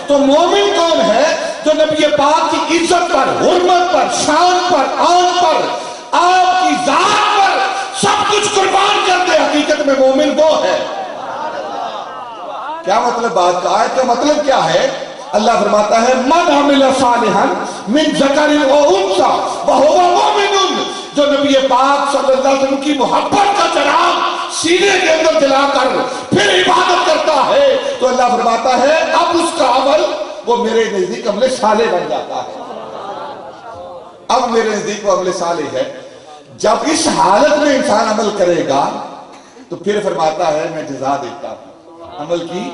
تو مومن کون ہے؟ جو نبی پاک کی عزت پر، حرمت پر، شان پر، آن پر، آپ کی ذات پر سب کچھ قربان کر دے، حقیقت میں مومن وہ ہے۔ کیا مطلب بات کا؟ آیت کا مطلب کیا ہے؟ اللہ فرماتا ہے من عمل صالحا من ذکر و انثى وهو مؤمن، جو نبی پاک صلی اللہ علیہ وسلم کی محبت کا چراغ سینے کے اندر جلا کر پھر عبادت کرتا ہے، تو اللہ فرماتا ہے اب اس کا عمل وہ میرے نزدیک عمل صالح بن جاتا ہے۔ اب میرے نزدیک وہ عمل صالح ہے۔ جب اس حالت میں انسان عمل کرے گا تو پھر فرماتا ہے میں جزا دیتا ہوں، عمل کی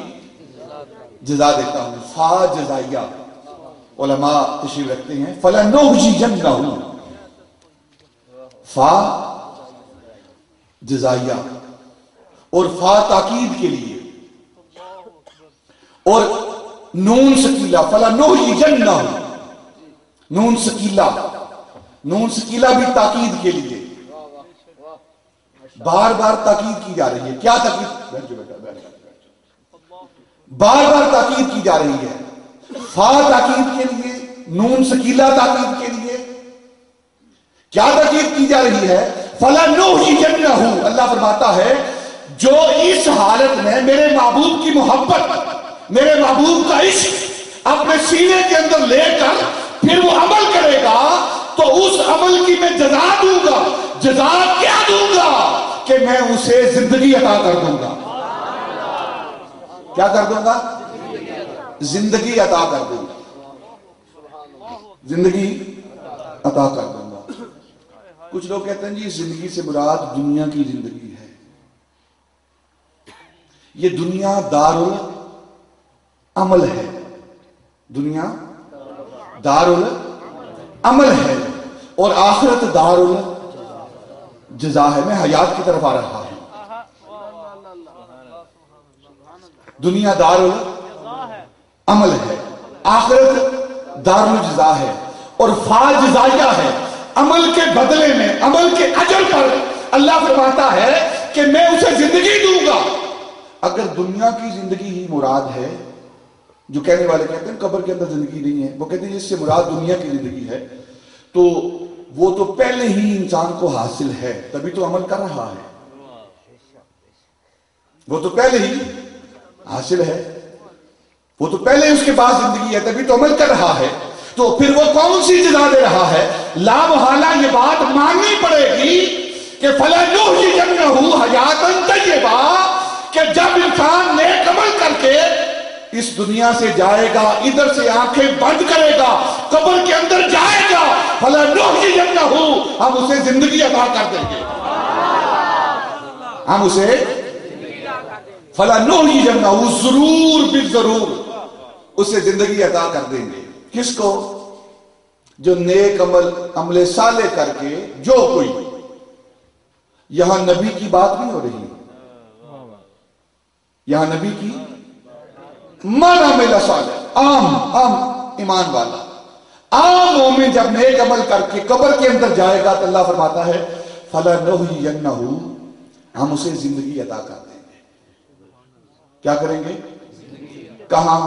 جزا دیتا ہوں۔ فا جزائیہ، علماء تشریح رکھتے ہیں فَلَنُحْيِيَنَّهُ، فا جزائیہ اور فا تاکید کے لیے، اور نون سکیلا فَلَنُحْيِيَنَّهُ، نون سکیلا، نون سکیلا بھی تاکید کے لیے، بار بار تاکید کی جا رہی ہے۔ کیا تاکید؟ بار بار تاکید کی جا رہی ہے، فا تاکید کے لیے، نون سکیلا تاکید کے لیے۔ کیا تاکید کی جا رہی ہے؟ فَلَنُحْيِيَنَّهُ، اللہ فرماتا ہے جو اس حالت میں میرے محبوب کی محبت، میرے محبوب کا عشق اپنے سینے کے اندر لے کر پھر وہ عمل کرے گا تو اس عمل کی میں جزا دوں گا۔ جزا کیا دوں گا؟ کہ میں اسے زندگی عطا کر دوں گا۔ کیا کر دوں گا؟ زندگی عطا کر دوں گا، زندگی عطا کر دوں گا۔ کچھ لوگ کہتے ہیں جی زندگی سے مراد دنیا کی زندگی ہے۔ یہ دنیا دار العمل ہے، دنیا دار العمل ہے اور آخرت دار الجزا ہے۔ میں حیات کی طرف آ رہا ہوں۔ دنیا دار العمل ہے، آخرت دار الجزا ہے، اور فا جزائیہ ہے، عمل کے بدلے میں، عمل کے اجر پر اللہ فرماتا ہے کہ میں اسے زندگی دوں گا۔ اگر دنیا کی زندگی ہی مراد ہے، جو کہنے والے کہتے ہیں قبر کے اندر زندگی نہیں ہے، وہ کہتے ہیں اس سے مراد دنیا کی زندگی ہے، تو وہ تو پہلے ہی انسان کو حاصل ہے، تبھی تو عمل کر رہا ہے۔ وہ تو پہلے ہی حاصل ہے، وہ تو پہلے اس کے بعد زندگی ہے، تبھی تو عمل کر رہا ہے۔ تو پھر وہ کون سی جزا دے رہا ہے؟ لا محالہ یہ بات ماننی پڑے گی کہ فَلَنُحْيِيَنَّهُ حَيَاتًا طَيِّبَةً، کہ جب انسان نیک عمل کر کے اس دنیا سے جائے گا، ادھر سے آنکھیں بند کرے گا، قبر کے اندر جائے گا، فَلَنُحْيِيَنَّهُ، ہم اسے زندگی عطا کر دیں گے، ہم اسے فَلَنُحْيِيَنَّهُ، ضرور بالضرور اسے زندگی عطا کر دیں گے۔ کس کو؟ جو نیک عمل صالح کر کے، جو کوئی، یہاں نبی کی بات نہیں ہو رہی، یہاں نبی کی من عمل صالح، عام ایمان والا، عام مومن جب نیک عمل کر کے قبر کے اندر جائے گا تو اللہ فرماتا ہے فَلَنُحْيِيَنَّهُ، ہم اسے زندگی عطا کر دیں گے۔ کیا کریں گے؟ کہاں؟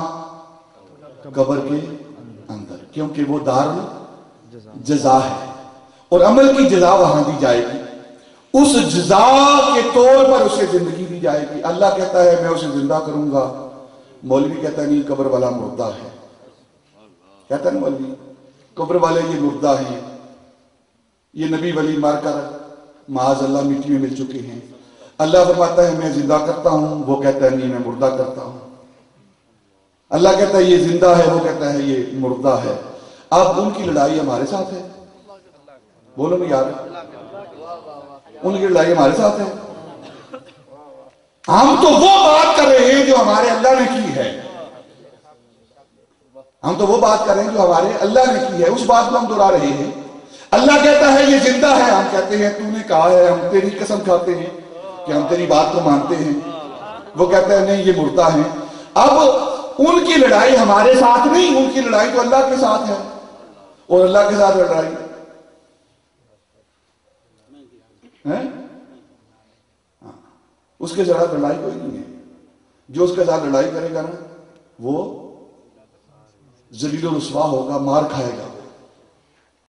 قبر کے اندر، کیونکہ وہ دار جزا ہے اور عمل کی جزا وہاں دی جائے گی۔ اس جزا کے طور پر اسے زندگی دی جائے گی۔ اللہ کہتا ہے میں اسے زندہ کروں گا، مولوی کہتا ہے نہیں قبر والا مردہ ہے، کہتا ہے مولوی قبر والے یہ مردہ ہیں، یہ نبی ولی مار کر معاذ اللہ مٹی میں مل چکے ہیں۔ اللہ فرماتا ہے میں زندہ کرتا ہوں، وہ کہتا ہے نہیں میں مردہ کرتا ہوں۔ اللہ کہتا ہے یہ زندہ ہے، وہ کہتا ہے یہ مردہ ہے۔ اب ان کی لڑائی ہمارے ساتھ ہے، بولو نہیں یار، ان کی لڑائی ہمارے ساتھ ہے۔ ہم تو وہ بات کر رہے ہیں جو ہمارے اللہ نے کی ہے، ہم تو وہ بات کر رہے ہیں جو ہمارے اللہ نے کی ہے، اس بات کو ہم دہرا رہے ہیں۔ اللہ کہتا ہے یہ زندہ ہے، ہم کہتے ہیں تو نے کہا ہے، ہم تیری قسم کھاتے ہیں کہ ہم تیری بات کو مانتے ہیں۔ وہ کہتا ہے نہیں یہ مردہ ہیں۔ اب ان کی لڑائی ہمارے ساتھ نہیں، ان کی لڑائی تو اللہ کے ساتھ ہے، اور اللہ کے ساتھ لڑائی ہے، اس کے ساتھ لڑائی کوئی نہیں ہے۔ جو اس کے ساتھ لڑائی کرے گا نا وہ ذلیل و رسوا ہوگا، مار کھائے گا،